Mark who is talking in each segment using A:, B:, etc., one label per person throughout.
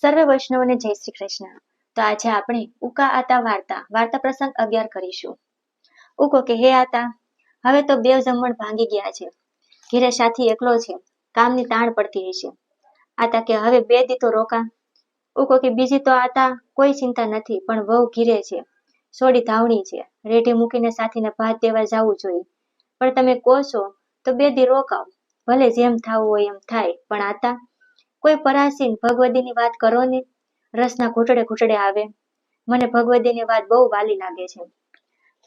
A: સર્વે વૈષ્ણવોને જય શ્રી કૃષ્ણ। તો આજે આપણે ઉકા આતા વાર્તા પ્રસંગ 11 કરીશું। ઉકો કે હે આતા, હવે તો બેવ જમણ ભાંગી ગયા છે, ઘેરે સાથી એકલો છે, કામની તાણ પડતી હશે। આતા કે હવે 2 દી તો રોકા। ઉકો કે બીજી તો આતા કોઈ ચિંતા નથી, પણ વહુ ઘીરે છે, સોડી ધાવણી છે, રેઢી મૂકીને સાથીને ભાત દેવા જવું જોઈએ, પણ તમે કહો છો તો 2 દી રોકાવ, ભલે જેમ થાવું હોય એમ થાય, પણ આતા કોઈ પરાસીન ભગવદીની વાત કરો ને, રસના ઘૂંટડે ઘૂંટડે આવે, મને ભગવદીની વાત બહુ વાલી લાગે છે।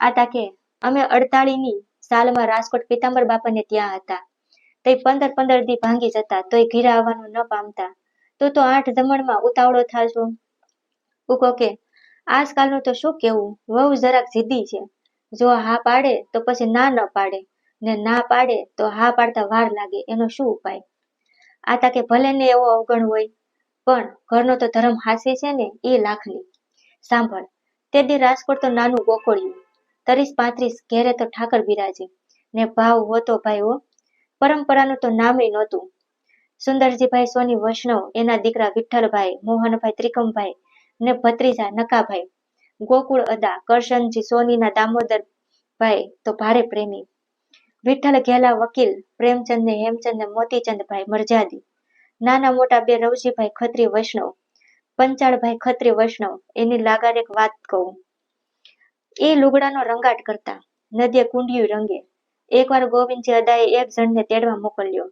A: આતા કે અમે 48ની સાલમાં રાજકોટ પીતાંબર બાપાને ત્યાં હતા, તે 15 દી ભાંગી જતા, તોય ઘીરે આવવાનું ન પામતા, તો 8 જમણમાં ઉતાવળો થાશો। ઉકો કે આજકાલનું તો શું કેવું, વહુ જરાક જીદ્દી છે, જો હા પાડે તો પછી ના ન પાડે, ને ના પાડે તો હા પાડતા વાર લાગે, એનો શું ઉપાય? આતા કે ભલે ને એવો અવગણ હોય, પણ ઘરનો તો ધર્મ હાસી છે ને, એ લાખની। સાંભળ, તે દી રાજકોટ તો નાનું ગોકોળિયું, 30-35 ઘેરે તો ઠાકર બિરાજે, ને ભાવ હોતો ભાઈ હો, પરંપરાનું તો નામે નહોતું। સુંદરજીભાઈ સોની વૈષ્ણવ, એના દીકરા વિઠ્ઠલભાઈ, મોહનભાઈ ત્રિકમભાઈ ને ભત્રીજા નકાભાઈ, ગોકુળ અદા કરશનજી સોનીના દામોદરભાઈ તો ભારે પ્રેમી, વિઠ્ઠલ ઘેલા વકીલ, પ્રેમચંદ ને હેમચંદ ને મોતીચંદભાઈ મરજાદી, નાના મોટા 2 રવજીભાઈ ખત્રી વૈષ્ણવ, પંચાળભાઈ ખત્રી વૈષ્ણવ। એની લાગાર એક વાત કહું, એ લુગડાનો રંગાટ કરતા, નદીએ કુંડિયું રંગે। એકવાર ગોવિંદજી અદાએ એક જણને તેડવા મોકલ્યો,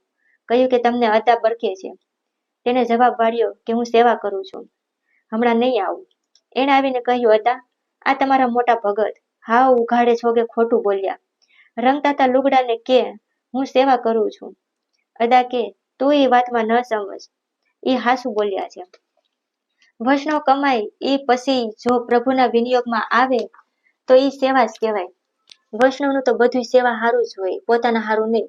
A: કહ્યું કે તમને અદા બરકે છે। તેને જવાબ વાળ્યો કે હું સેવા કરું છું, હમણાં નહીં આવું। એણે આવીને કહ્યું, અદા આ તમારા મોટા ભગત હાવ ઉઘાડે છોગે ખોટું બોલ્યા, રંગતાતા લુગડાને કે હું સેવા કરું છું। અદા કે તું એ વાતમાં ન સમજ, એ હાસું બોલ્યા છે। વૈષ્ણવ કમાય એ પછી જો પ્રભુના વિનિયોગમાં આવે તો એ સેવા જ કહેવાય। વૈષ્ણવનું તો બધું સેવા હારું જ હોય, પોતાના હારું નહીં।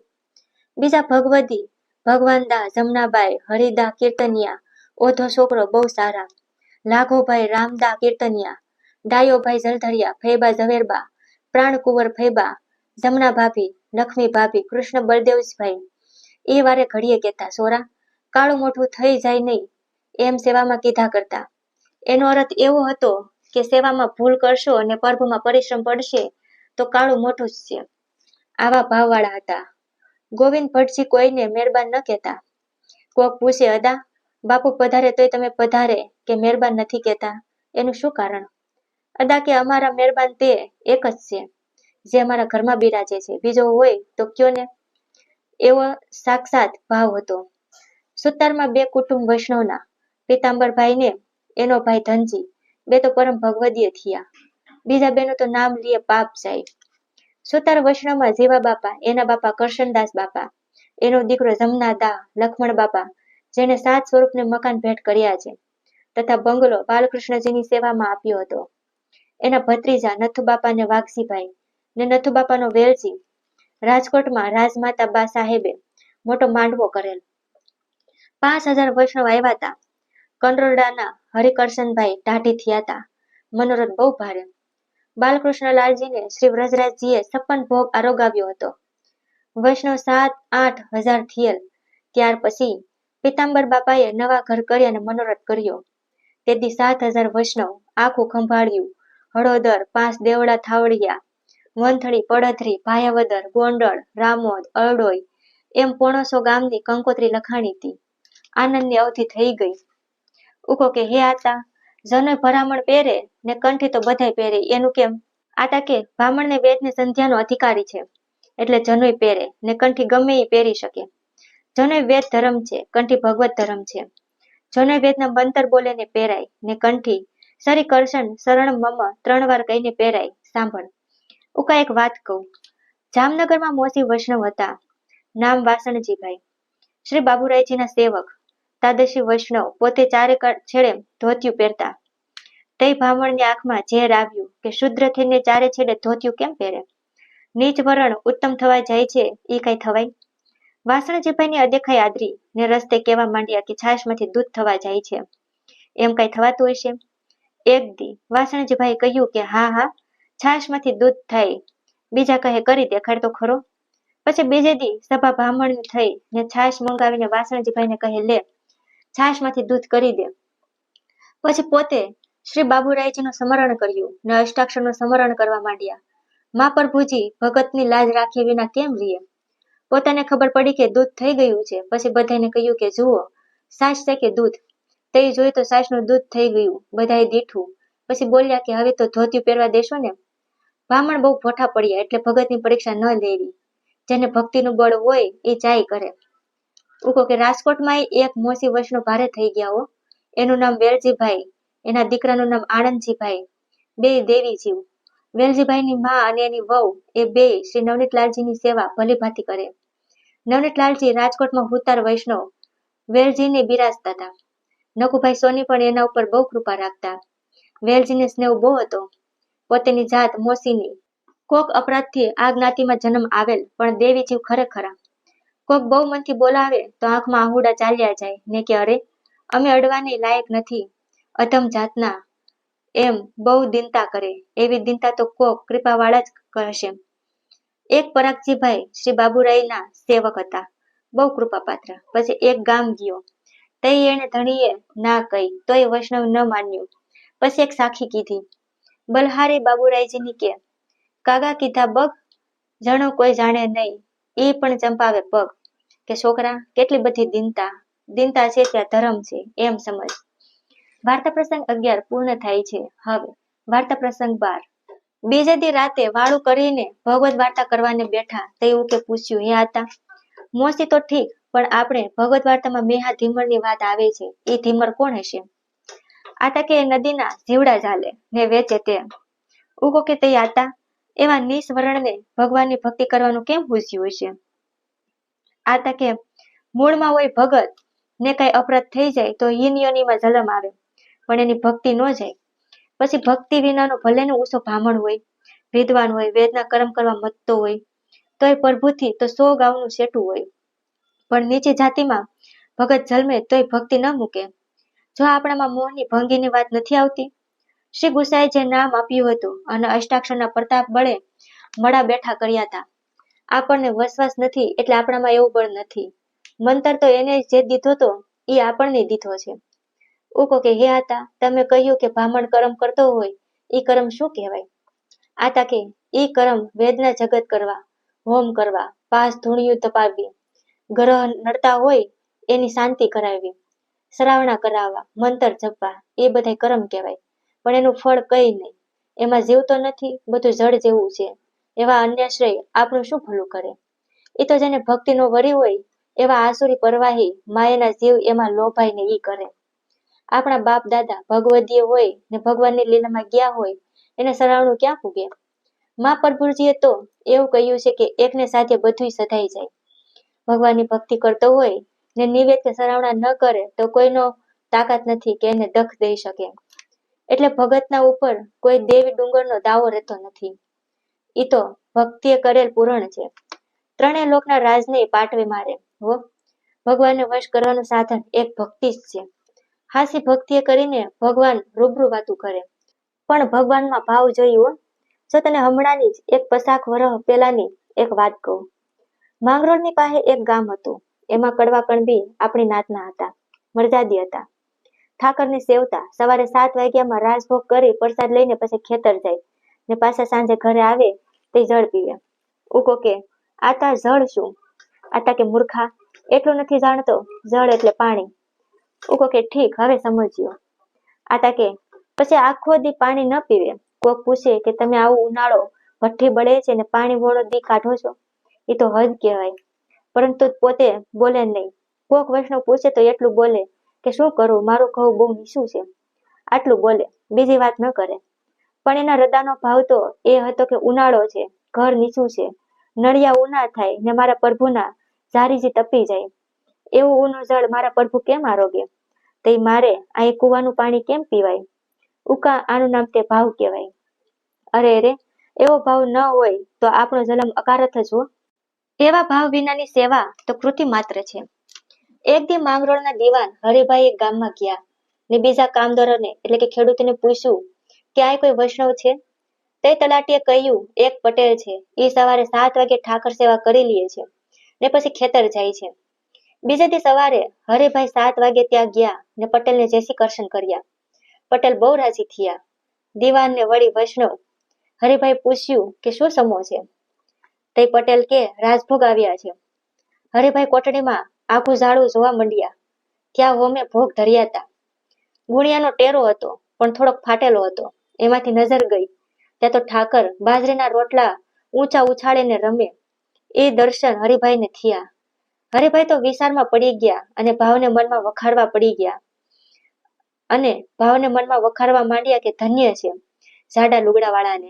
A: બીજા ભગવદી, ભગવાનદા, જમનાબાઈ, હરિદા કીર્તનિયા, ઓધો છોકરો બહુ સારા, લાઘોભાઈ રામદા કીર્તનિયા, ડાયોભાઈ જલધરિયા, ફૈબા ઝવેરબા, પ્રાણકુંવર ફૈબા, જમના ભાભી, લક્ષ્મી ભાભી, કૃષ્ણ બળદેવભાઈ, એ વારે ઘડીએ કહેતા, સોરા કાળું મોઢું થઈ જાય નહીં એમ સેવામાં કીધા કરતા। એનો અર્થ એવો હતો કે સેવામાં ભૂલ કરશો અને પ્રભુમાં પરિશ્રમ પડશે તો કાળું મોઢું જ છે। આવા ભાવવાળા હતા। ગોવિંદ ભટ્ટજી કોઈને મહેરબાન ન કહેતા। કોક પૂછે, અદા બાપુ પધારે તોય તમે પધારે કે મહેરબાન નથી કહેતા, એનું શું કારણ? અદા કે અમારા મહેરબાન તે એક જ છે, જે અમારા ઘરમાં બિરાજે છે, બીજો હોય તો કયો ને। એવો સાક્ષાત ભાવ હતો। સુતારમાં 2 કુટુંબ વૈષ્ણવના, પીતાંબરભાઈ ને એનો ભાઈ ધનજી, 2 તો પરમ ભગવદીય થયા, બીજા 2નું તો નામ લીએ પાપ જાય। સુતાર વૈષ્ણવમાં જીવા બાપા, એના બાપા કરશનદાસ બાપા, એનો દીકરો જમનાદા લક્ષ્મણ બાપા, જેને 7 સ્વરૂપને મકાન ભેટ કર્યા છે, તથા બંગલો બાલકૃષ્ણજીની સેવામાં આપ્યો હતો। એના ભત્રીજા નથુબાપા ને વાઘજીભાઈ ને નથુબાપાનો વેલજી, રાજકોટમાં રાજમાતા બા સાહેબે મોટો માંડવો કરેલ। 5000 વૈષ્ણવ આવ્યા હતા। કંડોરડાના હરિકરશનભાઈ ટાઢી થયા હતા, મનોરથ બહુ ભારે। બાલકૃષ્ણલાલજીને શ્રી વ્રજરાજજીએ 56 ભોગ આરોગાવ્યો હતો। વૈષ્ણવ 7-8 હજાર થયેલ। ત્યાર પછી પીતાંબર બાપાએ નવા ઘર કર્યા અને મનોરથ કર્યો। તેથી 7000 વૈષ્ણવ આખું ખંભાળ્યું। હળોદર, 5 દેવડા થાવડિયા, વંથળી, પડધરી, ભાયાવદર, ગોંડલ, રામોદ, અરડોઈ એમ 150 ગામની કંકોત્રી લખાણી હતી। આનંદની અવધિ થઈ ગઈ। ઉકો કે હે આતા, જનોય ભરામણ પહેરે ને કંઠી તો બધાય પહેરે, એનું કેમ? આતા કે બ્રાહ્મણને વેદને સંધ્યાનો અધિકારી છે, એટલે જનોય પહેરે ને કંઠી ગમે એ પહેરી શકે। જનોય વેદ ધર્મ છે, કંઠી ભગવત ધર્મ છે। જનોય વેદના મંતર બોલે ને પહેરાય, ને કંઠી સરી કરશન શરણ મમ 3 વાર કહીને પહેરાય। સાંભળ ઉકા, એક વાત કહું, જામનગરમાં મોસી વૈષ્ણવ હતા, નામ વાસણજીભાઈ, શ્રી બાબુરાયજીના સેવક, તાદશી વૈષ્ણવ, પોતે 4 છેડે ધોતિયું પહેરતા। તે બ્રાહ્મણની આંખમાં ઝેર આવ્યું કે શુદ્ર થઈને 4 છેડે ધોતિયું કેમ પહેરે? નીચ વરણ ઉત્તમ થવા જાય છે, એ કઈ થવાય? વાસણજીભાઈની અદેખાઈ આદરી ને રસ્તે કહેવા માંડ્યા કે છાશમાંથી દૂધ થવા જાય છે, એમ કઈ થવાતું હશે? એક દી વાસણજીભાઈ કહ્યું કે હા છાશમાંથી દૂધ થાય, બીજા કહે કરી દેખાડ તો ખરો। પછી બીજે દી સભા બ્રાહ્મણની થઈ ને છાશ મંગાવીને વાસણજીભાઈને કહે, લે છાશમાંથી દૂધ કરી દે। પછી પોતે શ્રી બાબુરાયજીનું સ્મરણ કર્યું ને અષ્ટાક્ષરનું સ્મરણ કરવા માંડ્યા. મા પ્રભુજી ભગતની લાજ રાખ્યા વિના કેમ રીએ? પોતાને ખબર પડી કે દૂધ થઈ ગયું છે. પછી બધાને કહ્યું કે જુઓ, છાશ છે કે દૂધ? તે જોયું તો છાશનું દૂધ થઈ ગયું. બધાએ દીઠું. પછી બોલ્યા કે હવે તો ધોતિયું પહેરવા દેશો ને? બ્રાહ્મણ બહુ ભોઠા પડ્યા એટલે ભગતની પરીક્ષા ન લેવી. જેને ભક્તિનું બળ હોય એ ચાય કરે. ઉકો કે રાજકોટમાં એક મોસી વૈષ્ણવ ભારે થઈ ગયા હો. એનું નામ વેલજીભાઈ, એના દીકરાનું નામ આનંદજીભાઈ, બે દેવી જીવ. વેલજીભાઈની મા અને એની વહુ એ બે શ્રી નવનીતલાલજીની સેવા ભલીભાંતિ કરે. નવનીતલાલજી રાજકોટમાં હુતાર વૈષ્ણવ વેલજીને બિરાજતા હતા. નકુભાઈ સોની પણ એના ઉપર બહુ કૃપા રાખતા. વેલજીને સ્નેહ બહુ હતો. પોતાની જાત મોસીની. કોક અપરાધથી આ જ્ઞાતિમાં જન્મ આવેલ પણ દેવી જીવ ખરેખરા. કોક બહુ મનથી બોલાવે તો આંખમાં આહુડા ચાલ્યા જાય ને કે અરે અમે અડવાની લાયક નથી, અધમ જાતના, એમ બહુ દિનતા કરે. એવી દિનતા તો કોક કૃપાવાળા જ કરશે. એક પરાગજીભાઈ શ્રી બાબુરાયના સેવક હતા, બહુ કૃપાપાત્ર. પછી એક ગામ ગયો. તઈ એને ધણીએ ના કહી તોય વૈષ્ણવ ન માન્યું. પછી એક સાખી કીધી. બલહારી બાબુરાયજીની કે કાગા કીધા બગ, જણો કોઈ જાણે નહીં, ઈ પણ ચંપાવે પગ. કે છોકરા, કેટલી બધી દિનતા, દિનતા છે ત્યાં ધર્મ છે એમ સમજ. વાર્તા પ્રસંગ 11 પૂર્ણ થાય છે. હવે વાર્તા પ્રસંગ 12. બીજે દી રાતે વાળું કરીને ભગવત વાર્તા કરવાને બેઠા. તેવું કે પૂછ્યું, હે આતા, મોસી તો ઠીક, પણ આપણે ભગવત વાર્તામાં મેહા ધીમરની વાત આવે છે. એ ધીમર કોણ હશે? આતા કે નદીના જીવડા ઝાલે ને વેચે તે. ઉગો કે તે આતા, એવા નિસ્વરણને ભગવાનની ભક્તિ કરવાનું કેમ પૂછ્યું હશે? આતા કે મૂળમાં હોય ભગત ને કઈ અપરાધ થઈ જાય તો હીન યોનિમાં જલમ આવે, પણ એની ભક્તિ ન જાય. પછી ભક્તિ વિનાનો ભલેનો ઊંચો બ્રાહ્મણ હોય, વિદ્વાન હોય, વેદના કર્મ કરવા મથતો હોય, તોય પ્રભુથી તો 100 ગાઉનું સેટું હોય, પણ નીચી જાતિમાં ભગત જન્મે તોય ભક્તિ ન મૂકે. જો આપણામાં મોહની ભંગીની વાત નથી આવતી. શ્રી ગુસાએ જે નામ આપ્યું હતું અને અષ્ટાક્ષરના પ્રતાપ બળે મળા બેઠા કર્યા હતા. આપણને વસવાસ નથી એટલે આપણામાં એવું બળ નથી. મંતર તો એને જે દીધો તો એ આપણને દીધો છે. ઉકો કે હે આતા, તમે કહ્યું કે બ્રાહ્મણ કર્મ કરતો હોય, એ કર્મ શું કહેવાય? આતા કે એ કર્મ વેદના જગત કરવા, હોમ કરવા, પાસ ધૂણિયું તપાવવી, ગ્રહ નડતા હોય એની શાંતિ કરાવવી, શ્રાવણા કરાવવા, મંતર જપવા, એ બધા કર્મ કહેવાય. પણ એનું ફળ કઈ નહીં. એમાં જીવતો નથી, બધું જળ જેવું છે. એવા અન્યાશ્રય આપણું શું ભલું કરે? એ તો જેને ભક્તિનો વરી હોય એવા આસુરી પરવાહી માયાના જીવ એમાં લોભાઈને ઈ કરે. આપણા બાપ દાદા ભગવદીય હોય ને ભગવાનની લીલામાં ગયા હોય એને સરાવણું ક્યાં પૂગે? મા પ્રભુજીએ તો એવું કહ્યું છે કે એકને સાથે બધુંય સધાઈ જાય. ભગવાનની ભક્તિ કરતો હોય ને નિવેદ કે સરાવણા ન કરે તો કોઈનો તાકાત નથી કે એને દખ દઈ શકે. એટલે ભગતના ઉપર કોઈ દેવી ડુંગરનો દાવો રહેતો નથી. ઈ તો ભક્તિએ કરેલ પૂરણ છે. ત્રણેય લોકના રાજને પાટવે મારે હો. ભગવાનને વશ કરવાનું સાધન એક ભક્તિ જ છે. હાસી ભક્તિએ કરીને ભગવાન રૂબરૂ વાતું કરે. પણ ભગવાનમાં ભાવ જોયું હો. જો તને હમણાંની જ એક 50 વર્ષ પહેલાની એક વાત કહું. માંગરોળની પાસે એક ગામ હતું. એમાં કડવા કણબી આપણી નાતના હતા, મરજાદી હતા. ઠાકરની સેવતા. સવારે 7 વાગ્યામાં રાજભોગ કરી પ્રસાદ લઈને પછી ખેતર જાય ને પાછા સાંજે ઘરે આવે તે જળ પીવે. ઉકો કે આતા જળ શું? આતા કે મૂર્ખા, એટલું નથી જાણતો, જળ એટલે પાણી. ઉકો કે ઠીક, હવે સમજ્યો. આતા કે પછી આખો દી પાણી ન પીવે. કોક પૂછે કે તમે આવું ઉનાળો ભઠ્ઠી બળે છે ને પાણી વોળો દી કાઢો છો, એ તો હદ કહેવાય. પરંતુ પોતે બોલે નહીં. કોક વૈષ્ણવ પૂછે તો એટલું બોલે કે શું કરું, મારું ઘઉં બહુ નીચું છે, આટલું બોલે, બીજી વાત ન કરે. પણ એના હૃદયનો ભાવ તો એ હતો કે ઉનાળો છે, ઘર નીચું છે, નળિયા ઉના થાય ને મારા પ્રભુના ઝારીજી તપી જાય. એવું ઊનું જળ મારા પ્રભુ કેમ આરોગે? તે મારે અહીં કૂવાનું પાણી કેમ પીવાય? ઉકા, આનું નામ તે ભાવ કહેવાય. અરે રે, એવો ભાવ ન હોય તો આપણો જન્મ અકારથ જ હો. એવા ભાવ વિનાની સેવા તો કૃતિ માત્ર છે. એક દી માંગરોળના દીવાન હરિભાઈ એક ગામમાં ગયા ને બીજા કામદારોને એટલે કે ખેડૂતોને પૂછ્યું કે આ કોઈ વૈષ્ણવ છે? તે તલાટીએ કહ્યું એક પટેલ છે, એ સવારે 7 વાગે ઠાકર સેવા કરી લે છે ને પછી ખેતર જાય છે. બીજે દી સવારે હરિભાઈ 7 વાગે ત્યાં ગયા ને પટેલને જય શ્રી કૃષ્ણ કર્યા. પટેલ બહુ રાજી થયા. દીવાન ને વળી વૈષ્ણવ હરિભાઈ પૂછ્યું કે શું સમો છે? તે પટેલ કે રાજભોગ આવ્યા છે. હરિભાઈ કોટડીમાં આખું ઝાડું જોવા માંડ્યા. ત્યાં હોમે ભોગ ધર્યા હતા. ગુણિયાનો ટેરો હતો, પણ થોડોક ફાટેલો હતો. એમાંથી નજર ગઈ ત્યાં તો ઠાકર બાજરીના રોટલા ઊંચા ઉછાળીને રમે. એ દર્શન હરિભાઈને થયા. હરિભાઈ તો વિચારમાં પડી ગયા અને ભાવને મનમાં વખારવા માંડ્યા કે ધન્ય છે જાડા લુગડાવાળાને,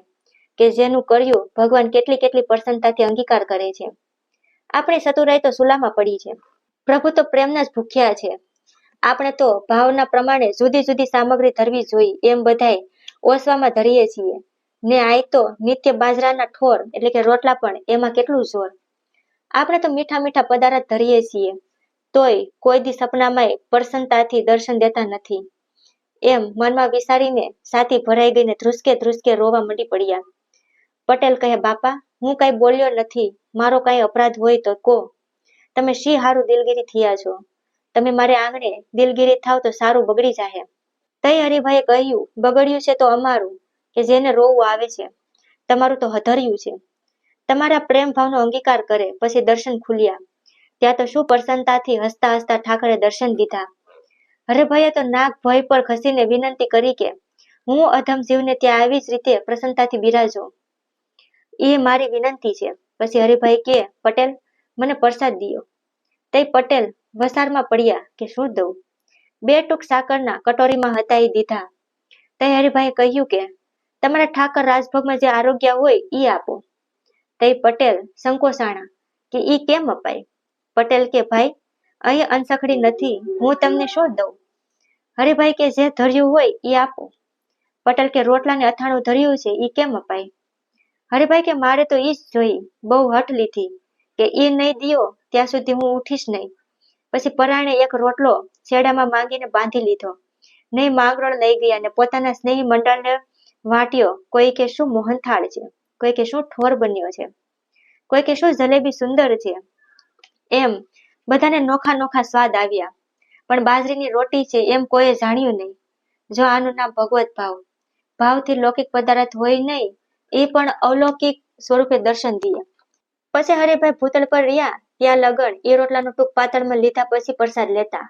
A: કે જેનું કર્યું ભગવાન કેટલી કેટલી પ્રસન્નતાથી અંગીકાર કરે છે. આપણી ચતુરાઈ તો સુલામાં પડી છે. પ્રભુ તો પ્રેમના જ ભૂખ્યા છે. આપણે તો ભાવના પ્રમાણે જુદી જુદી સામગ્રી ધરવી જોઈએ એમ બધાય ઓસવામાં ધરીએ છીએ ને. આય તો નિત્ય બાજરાના ઠોર એટલે કે રોટલા પણ એમાં કેટલું જોર. આપણે તો મીઠા મીઠા પદાર્થ ધરીએ છીએ તોય કોઈ દી સપનામાંય પ્રસન્નતાથી દર્શન દેતા નથી. એમ મનમાં વિચારીને છાતી ભરાઈ ગઈને ધ્રુસકે ધ્રુસકે રોવા મંડી પડ્યા. પટેલ કહે, બાપા હું કઈ બોલ્યો નથી, મારો કઈ અપરાધ હોય તો કહો. તમે શી હારું દિલગીરી થયા છો. તમે મારે આંગણે દિલગીરી થાવ તો સારું બગડી જાહે. તઈ હરિભાઈએ કહ્યું, બગડ્યું છે તો અમારું, કે જેને રોવું આવે છે. તમારું તો હધર્યું છે. તમારા પ્રેમ ભાવનો અંગીકાર કરે પછી દર્શન ખુલ્યા. ત્યાં તો શું પ્રસન્નતાથી હસતા હસતા ઠાકરે દર્શન દીધા. હરિભાઈએ તો નાક ભય પર ખસીને વિનંતી કરી કે હું અધમ જીવને ત્યાં આવી જ રીતે પ્રસન્નતાથી બિરાજો. એ મારી વિનંતી છે. પછી હરિભાઈ કે, પટેલ મને પ્રસાદ દિયો. તઈ પટેલ વસારમાં પડ્યા કે શું દઉં. 2 ટૂંક સાકરના કટોરીમાં હતા એ દીધા. તઈ હરિભાઈએ કહ્યું કે તમારા ઠાકર રાજભોગમાં જે આરોગ્ય હોય ઈ આપો. તઈ પટેલ સંકોચાણા કે ઈ કેમ અપાય. પટેલ કે ભાઈ અહીં અનસખડી નથી, હું તમને શું દઉં. હરિભાઈ કે જે ધર્યું હોય ઈ આપો. પટેલ કે રોટલાને અથાણું ધર્યું છે ઈ કેમ અપાય. હરિભાઈ કે મારે તો ઈ જ જોઈ. બહુ હઠ લીધી કે ઈ નહીં દિયો ત્યાં સુધી હું ઉઠીશ નહીં. પછી પરાણે એક રોટલો છેડામાં માંગીને બાંધી લીધો. નહીં માંગરોળ લઈ ગયા ને પોતાના સ્નેહી મંડળને વાટ્યો. કોઈ કે શું મોહનથાળ છે, કોઈ કે શું ઠોર બન્યો છે, કોઈ કે શું જલેબી સુંદર છે. એમ બધાને નોખા નોખા સ્વાદ આવ્યા. પણ બાજરીની રોટી છે એમ કોઈએ જાણ્યું નહીં. જો આનું નામ ભગવત ભાવ. ભાવથી લૌકિક પદાર્થ હોય નહીં, એ પણ અલૌકિક સ્વરૂપે દર્શન દે. પછી હરિભાઈ ભૂતળ પર રહ્યા ત્યાં લગન એ રોટલાનું ટૂંક પાતળમાં લીધા પછી પ્રસાદ લેતા.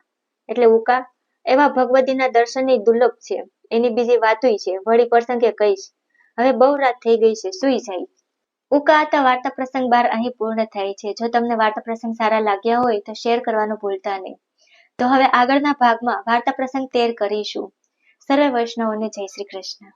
A: એટલે ઉકા એવા ભગવતીના દર્શનની દુર્લભ છે. એની બીજી વાતુંય છે, વળી પ્રસંગે કહીશ. હવે બહુ રાત થઈ ગઈ છે, સૂઈ જાય. ઉકા આતા વાર્તા પ્રસંગ 12 અહીં પૂર્ણ થાય છે. જો તમને વાર્તા પ્રસંગ સારા લાગ્યા હોય તો શેર કરવાનું ભૂલતા નહીં. તો હવે આગળના ભાગમાં વાર્તા પ્રસંગ 13 કરીશું. સર્વે વૈષ્ણવોને જય શ્રી કૃષ્ણ.